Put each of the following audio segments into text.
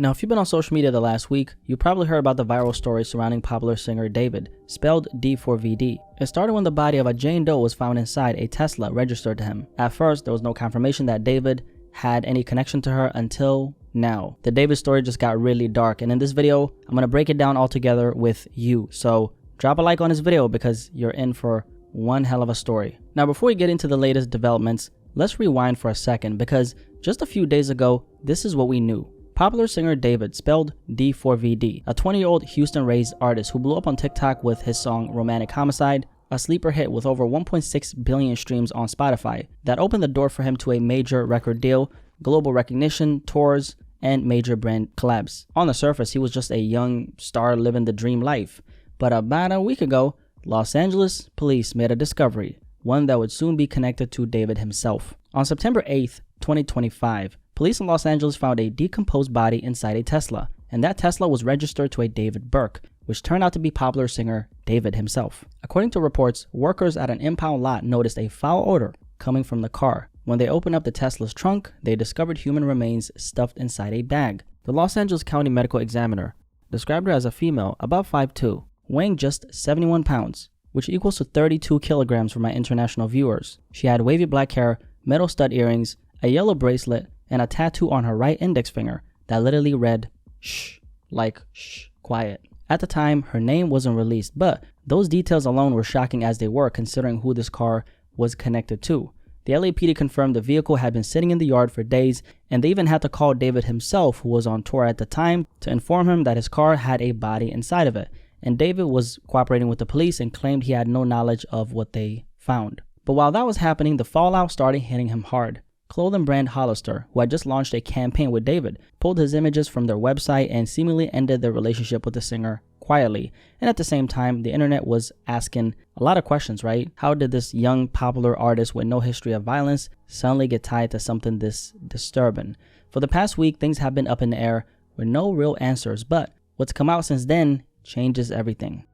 Now, if you've been on social media the last week, you probably heard about the viral story surrounding popular singer David, spelled D4vd. It started when the body of a Jane Doe was found inside a Tesla registered to him. At first, there was no confirmation that David had any connection to her until now. The David story just got really dark, and in this video, I'm going to break it down all together with you. So drop a like on this video because you're in for one hell of a story. Now, before we get into the latest developments, let's rewind for a second because just a few days ago, this is what we knew. Popular singer David, spelled D4vd, a 20-year-old Houston-raised artist who blew up on TikTok with his song Romantic Homicide, a sleeper hit with over 1.6 billion streams on Spotify that opened the door for him to a major record deal, global recognition, tours, and major brand collabs. On the surface, he was just a young star living the dream life. But about a week ago, Los Angeles police made a discovery, one that would soon be connected to David himself. On September 8th, 2025, police in Los Angeles found a decomposed body inside a Tesla, and that Tesla was registered to a David Burke, which turned out to be popular singer David himself. According to reports, workers at an impound lot noticed a foul odor coming from the car. When they opened up the Tesla's trunk, they discovered human remains stuffed inside a bag. The Los Angeles County Medical Examiner described her as a female, about 5'2", weighing just 71 pounds, which equals to 32 kilograms for my international viewers. She had wavy black hair, metal stud earrings, a yellow bracelet, and a tattoo on her right index finger that literally read, "Shh," like "shh, quiet. At the time, her name wasn't released, but those details alone were shocking as they were considering who this car was connected to. The LAPD confirmed the vehicle had been sitting in the yard for days, and they even had to call David himself, who was on tour at the time, to inform him that his car had a body inside of it. And David was cooperating with the police and claimed he had no knowledge of what they found. But while that was happening, the fallout started hitting him hard. Clothing brand Hollister, who had just launched a campaign with David, pulled his images from their website and seemingly ended their relationship with the singer quietly. And at the same time, the internet was asking a lot of questions, right? How did this young popular artist with no history of violence suddenly get tied to something this disturbing? For the past week, things have been up in the air with no real answers, but what's come out since then changes everything.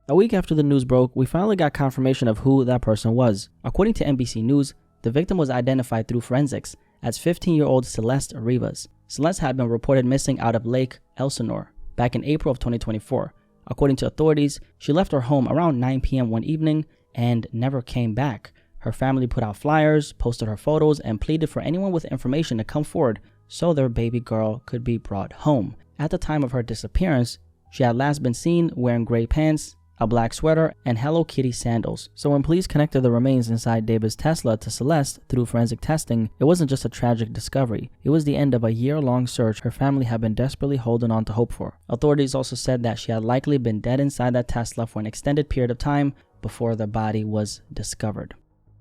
A week after the news broke, we finally got confirmation of who that person was. According to NBC News, the victim was identified through forensics as 15-year-old Celeste Rivas. Celeste had been reported missing out of Lake Elsinore back in April of 2024. According to authorities, she left her home around 9 p.m. one evening and never came back. Her family put out flyers, posted her photos, and pleaded for anyone with information to come forward so their baby girl could be brought home. At the time of her disappearance, she had last been seen wearing gray pants, a black sweater, and Hello Kitty sandals. So when police connected the remains inside David's Tesla to Celeste through forensic testing, it wasn't just a tragic discovery. It was the end of a year-long search her family had been desperately holding on to hope for. Authorities also said that she had likely been dead inside that Tesla for an extended period of time before the body was discovered.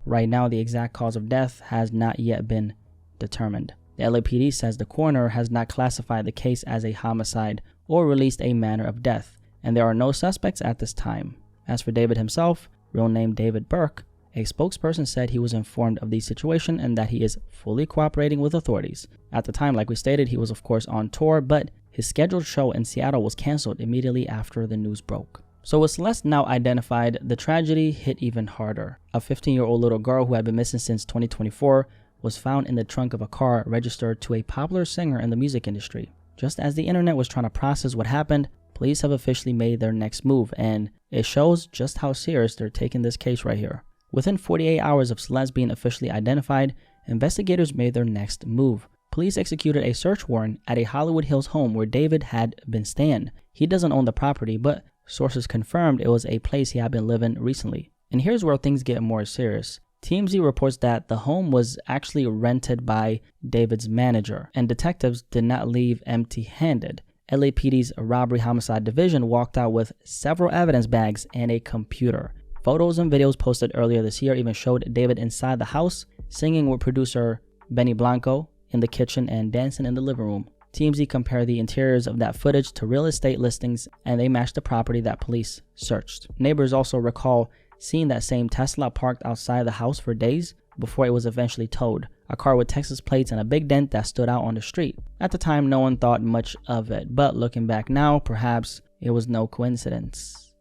Right now, the exact cause of death has not yet been determined. The LAPD says the coroner has not classified the case as a homicide or released a manner of death, and there are no suspects at this time. As for David himself, real name David Burke, a spokesperson said he was informed of the situation and that he is fully cooperating with authorities. At the time, like we stated, he was of course on tour, but his scheduled show in Seattle was canceled immediately after the news broke. So with Celeste now identified, the tragedy hit even harder. A 15-year-old little girl who had been missing since 2024 was found in the trunk of a car registered to a popular singer in the music industry. Just as the internet was trying to process what happened, police have officially made their next move, and it shows just how serious they're taking this case right here. Within 48 hours of Celeste being officially identified, investigators made their next move. Police executed a search warrant at a Hollywood Hills home where David had been staying. He doesn't own the property, but sources confirmed it was a place he had been living recently. And here's where things get more serious. TMZ reports that the home was actually rented by David's manager, and detectives did not leave empty-handed. LAPD's Robbery Homicide Division walked out with several evidence bags and a computer. Photos and videos posted earlier this year even showed David inside the house, singing with producer Benny Blanco in the kitchen and dancing in the living room. TMZ compared the interiors of that footage to real estate listings, and they matched the property that police searched. Neighbors also recall seeing that same Tesla parked outside the house for days before it was eventually towed, a car with Texas plates and a big dent that stood out on the street. At the time, no one thought much of it, but looking back now, perhaps it was no coincidence.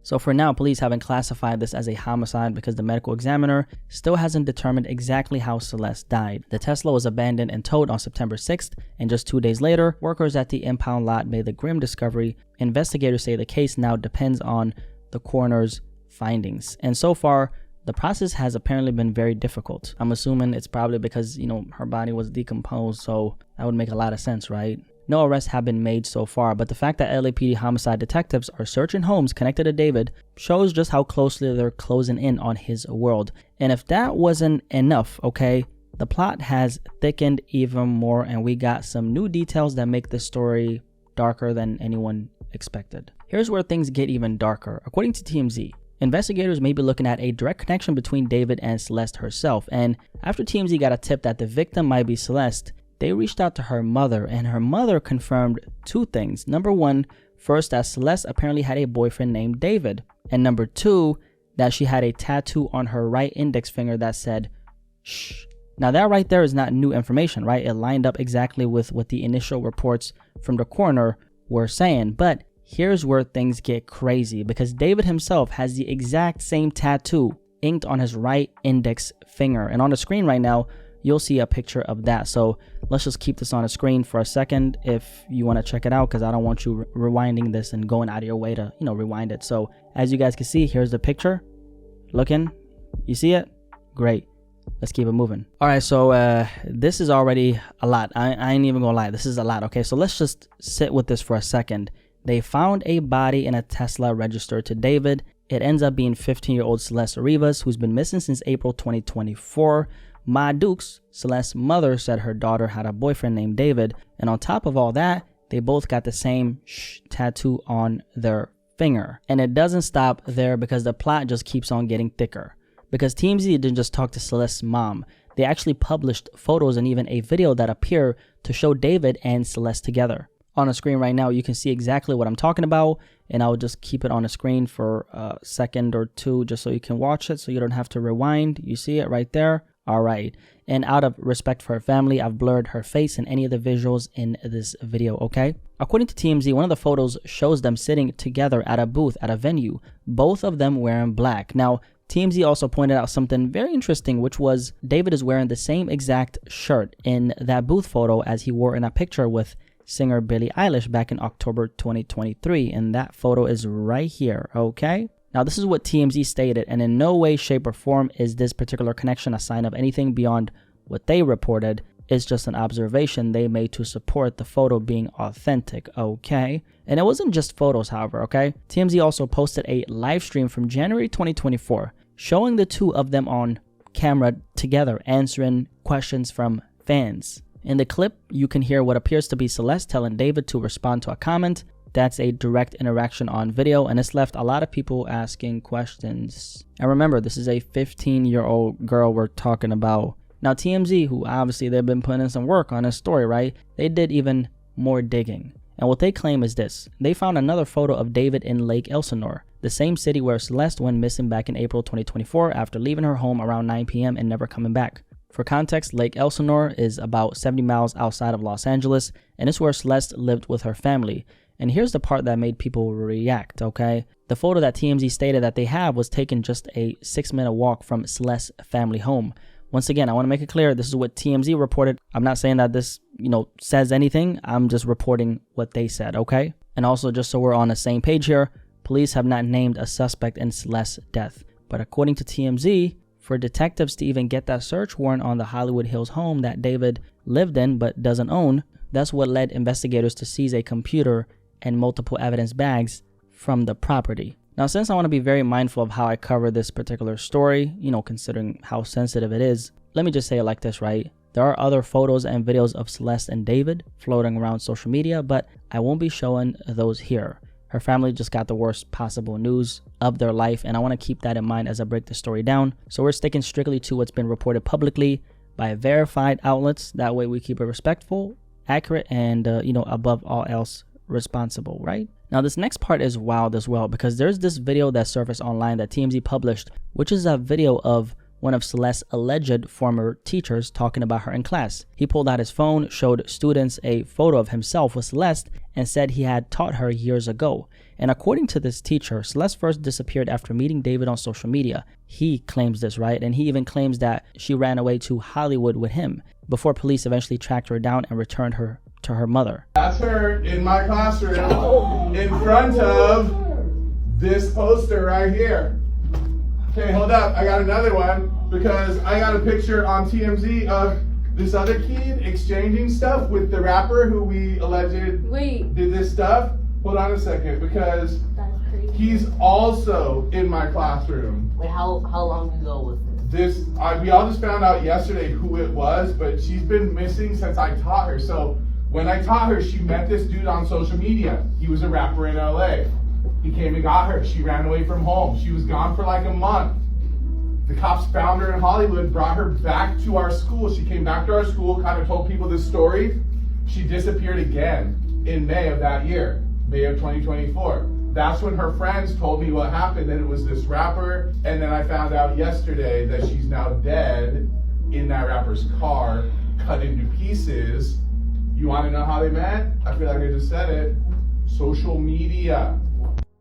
So for now, police haven't classified this as a homicide because the medical examiner still hasn't determined exactly how Celeste died. The Tesla was abandoned and towed on September 6th, and just 2 days later, workers at the impound lot made the grim discovery. Investigators say the case now depends on the coroner's findings. And so far, the process has apparently been very difficult. I'm assuming it's probably because, her body was decomposed, so that would make a lot of sense, right? No arrests have been made so far, but the fact that LAPD homicide detectives are searching homes connected to David shows just how closely they're closing in on his world. And if that wasn't enough, okay, the plot has thickened even more, and we got some new details that make the story darker than anyone expected. Here's where things get even darker. According to TMZ, investigators may be looking at a direct connection between David and Celeste herself, and after TMZ got a tip that the victim might be Celeste, they reached out to her mother, and her mother confirmed 2 things. Number 1, first, that Celeste apparently had a boyfriend named David, and number 2, that she had a tattoo on her right index finger that said, "Shh." Now that right there is not new information, right? It lined up exactly with what the initial reports from the coroner were saying, but here's where things get crazy, because David himself has the exact same tattoo inked on his right index finger, and on the screen right now, you'll see a picture of that. So let's just keep this on the screen for a second if you want to check it out, because I don't want you rewinding this and going out of your way to, rewind it. So as you guys can see, here's the picture. Looking, you see it? Great. Let's keep it moving. All right, so this is already a lot. I ain't even gonna lie, this is a lot. Okay, so let's just sit with this for a second. They found a body in a Tesla registered to David. It ends up being 15-year-old Celeste Rivas, who's been missing since April 2024. Ma Dukes, Celeste's mother, said her daughter had a boyfriend named David, and on top of all that, they both got the same tattoo on their finger. And it doesn't stop there, because the plot just keeps on getting thicker. Because TMZ didn't just talk to Celeste's mom, they actually published photos and even a video that appear to show David and Celeste together. On the screen right now, you can see exactly what I'm talking about, and I'll just keep it on the screen for a second or two just so you can watch it, so you don't have to rewind. You see it right there? All right, and out of respect for her family, I've blurred her face in any of the visuals in this video, okay? According to TMZ, one of the photos shows them sitting together at a booth at a venue, both of them wearing black. Now, TMZ also pointed out something very interesting, which was David is wearing the same exact shirt in that booth photo as he wore in a picture with singer Billie Eilish back in October 2023, and that photo is right here, okay? Now, this is what TMZ stated, and in no way, shape, or form is this particular connection a sign of anything beyond what they reported. It's just an observation they made to support the photo being authentic, okay? And it wasn't just photos, however, okay? TMZ also posted a live stream from January 2024 showing the two of them on camera together answering questions from fans. In the clip, you can hear what appears to be Celeste telling David to respond to a comment. That's a direct interaction on video, and it's left a lot of people asking questions. And remember, this is a 15-year-old girl we're talking about. Now, TMZ, who obviously they've been putting in some work on this story, right? They did even more digging. And what they claim is this. They found another photo of David in Lake Elsinore, the same city where Celeste went missing back in April 2024 after leaving her home around 9 p.m. and never coming back. For context, Lake Elsinore is about 70 miles outside of Los Angeles, and it's where Celeste lived with her family. And here's the part that made people react, okay? The photo that TMZ stated that they have was taken just a 6-minute walk from Celeste's family home. Once again, I want to make it clear, this is what TMZ reported. I'm not saying that this, says anything. I'm just reporting what they said, okay? And also, just so we're on the same page here, police have not named a suspect in Celeste's death. But according to TMZ, for detectives to even get that search warrant on the Hollywood Hills home that David lived in but doesn't own, that's what led investigators to seize a computer and multiple evidence bags from the property. Now, since I want to be very mindful of how I cover this particular story, considering how sensitive it is, let me just say it like this, right? There are other photos and videos of Celeste and David floating around social media, but I won't be showing those here. Her family just got the worst possible news of their life, and I want to keep that in mind as I break the story down. So we're sticking strictly to what's been reported publicly by verified outlets. That way we keep it respectful, accurate, and, above all else, responsible, right? Now, this next part is wild as well, because there's this video that surfaced online that TMZ published, which is a video of one of Celeste's alleged former teachers talking about her in class. He pulled out his phone, showed students a photo of himself with Celeste, and said he had taught her years ago. And according to this teacher, Celeste first disappeared after meeting David on social media. He claims this, right? And he even claims that she ran away to Hollywood with him before police eventually tracked her down and returned her to her mother. That's her in my classroom in front of this poster right here. Okay, hold up. I got another one because I got a picture on TMZ of this other kid exchanging stuff with the rapper who we alleged did this stuff. Hold on a second, because he's also in my classroom. Wait, how long ago was this? We all just found out yesterday who it was, but she's been missing since I taught her. So when I taught her, she met this dude on social media. He was a rapper in LA. He came and got her. She ran away from home. She was gone for like a month. The cops found her in Hollywood, brought her back to our school. She came back to our school, kind of told people this story. She disappeared again in May of that year, May of 2024. That's when her friends told me what happened, that it was this rapper, and then I found out yesterday that she's now dead in that rapper's car, cut into pieces. You want to know how they met? I feel like I just said it. Social media.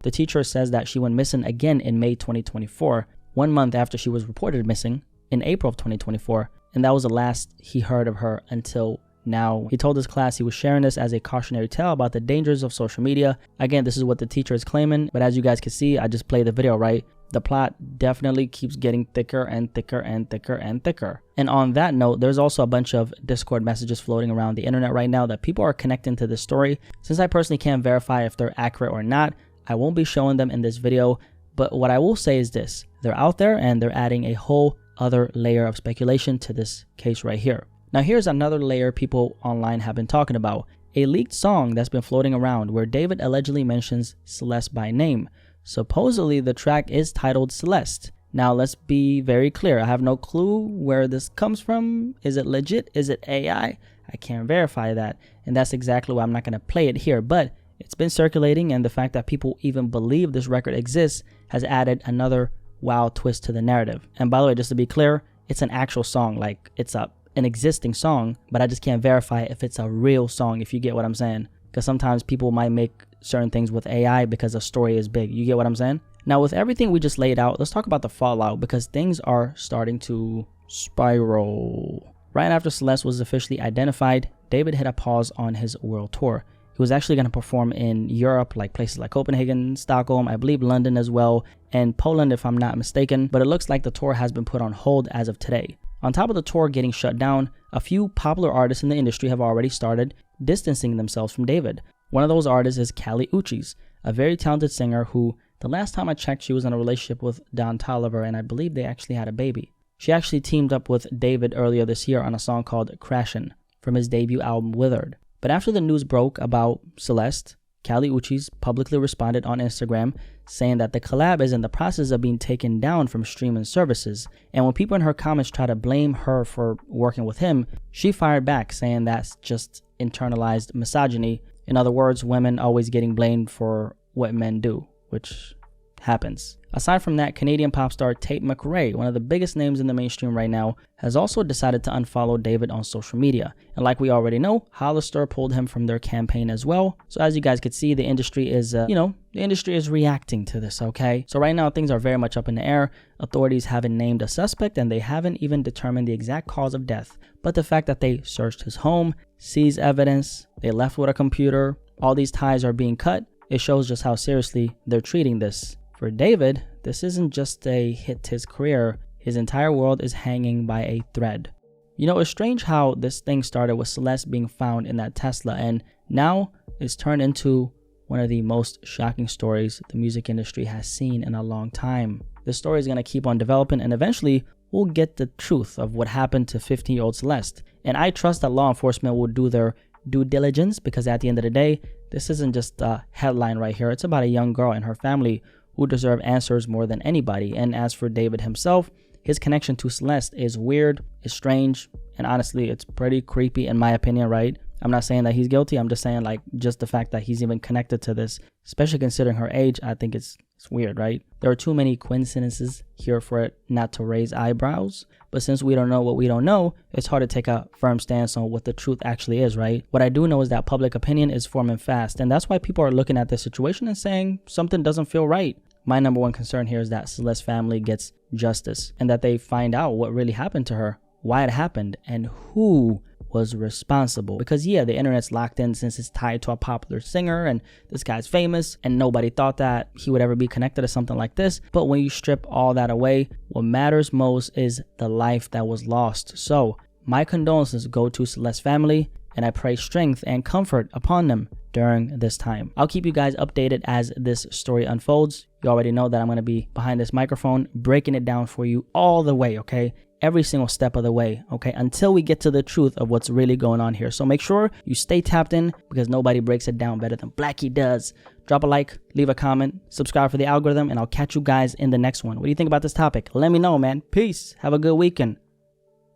The teacher says that she went missing again in May 2024, 1 month after she was reported missing in April of 2024, and that was the last he heard of her until now. He told his class he was sharing this as a cautionary tale about the dangers of social media. Again, this is what the teacher is claiming, but as you guys can see, I just played the video, right? The plot definitely keeps getting thicker and thicker and thicker and thicker. And on that note, there's also a bunch of Discord messages floating around the internet right now that people are connecting to this story. Since I personally can't verify if they're accurate or not, I won't be showing them in this video, but what I will say is this: they're out there and they're adding a whole other layer of speculation to this case right here. Now here's another layer people online have been talking about. A leaked song that's been floating around where David allegedly mentions Celeste by name. Supposedly the track is titled Celeste. Now let's be very clear, I have no clue where this comes from. Is it legit? Is it AI? I can't verify that, and that's exactly why I'm not going to play it here, but it's been circulating, and the fact that people even believe this record exists has added another wild twist to the narrative. And by the way, just to be clear, it's an actual song, like it's an existing song, but I just can't verify if it's a real song, if you get what I'm saying. Because sometimes people might make certain things with AI because a story is big. You get what I'm saying? Now, with everything we just laid out, let's talk about the fallout, because things are starting to spiral. Right after Celeste was officially identified, David hit a pause on his world tour. He was actually going to perform in Europe, like places like Copenhagen, Stockholm, I believe London as well, and Poland if I'm not mistaken, but it looks like the tour has been put on hold as of today. On top of the tour getting shut down, a few popular artists in the industry have already started distancing themselves from David. One of those artists is Blacky Speakz, a very talented singer who, the last time I checked, she was in a relationship with Don Toliver, and I believe they actually had a baby. She actually teamed up with David earlier this year on a song called Crashin' from his debut album Withered. But after the news broke about Celeste, Blacky Speakz publicly responded on Instagram saying that the collab is in the process of being taken down from streaming services. And when people in her comments try to blame her for working with him, she fired back saying that's just internalized misogyny. In other words, women always getting blamed for what men do, which happens. Aside from that, Canadian pop star Tate McRae, one of the biggest names in the mainstream right now, has also decided to unfollow David on social media. And like we already know, Hollister pulled him from their campaign as well. So as you guys could see, the industry is, the industry is reacting to this, okay? So right now, things are very much up in the air. Authorities haven't named a suspect, and they haven't even determined the exact cause of death. But the fact that they searched his home, seized evidence, they left with a computer, all these ties are being cut, it shows just how seriously they're treating this. For David, this isn't just a hit to his career, his entire world is hanging by a thread. You know, it's strange how this thing started with Celeste being found in that Tesla, and now it's turned into one of the most shocking stories the music industry has seen in a long time. This story is going to keep on developing, and eventually we'll get the truth of what happened to 15-year-old Celeste. And I trust that law enforcement will do their due diligence, because at the end of the day, this isn't just a headline right here. It's about a young girl and her family who deserve answers more than anybody. And as for David himself, his connection to Celeste is weird, it's strange, and honestly, it's pretty creepy in my opinion, right? I'm not saying that he's guilty, I'm just saying, like, just the fact that he's even connected to this, especially considering her age, I think it's It's weird, right? There are too many coincidences here for it not to raise eyebrows. But since we don't know what we don't know, it's hard to take a firm stance on what the truth actually is, right? What I do know is that public opinion is forming fast. And that's why people are looking at this situation and saying something doesn't feel right. My number one concern here is that Celeste's family gets justice and that they find out what really happened to her, why it happened, and who was responsible. Because yeah, the internet's locked in since it's tied to a popular singer and this guy's famous and nobody thought that he would ever be connected to something like this. But when you strip all that away, what matters most is the life that was lost. So my condolences go to Celeste's family, and I pray strength and comfort upon them during this time. I'll keep you guys updated as this story unfolds. You already know that I'm going to be behind this microphone breaking it down for you all the way, okay? Every single step of the way, okay, until we get to the truth of what's really going on here. So make sure you stay tapped in, because nobody breaks it down better than Blacky does. Drop a like, leave a comment, subscribe for the algorithm, and I'll catch you guys in the next one. What do you think about this topic? Let me know, man. Peace. Have a good weekend.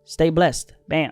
Stay blessed. Bam.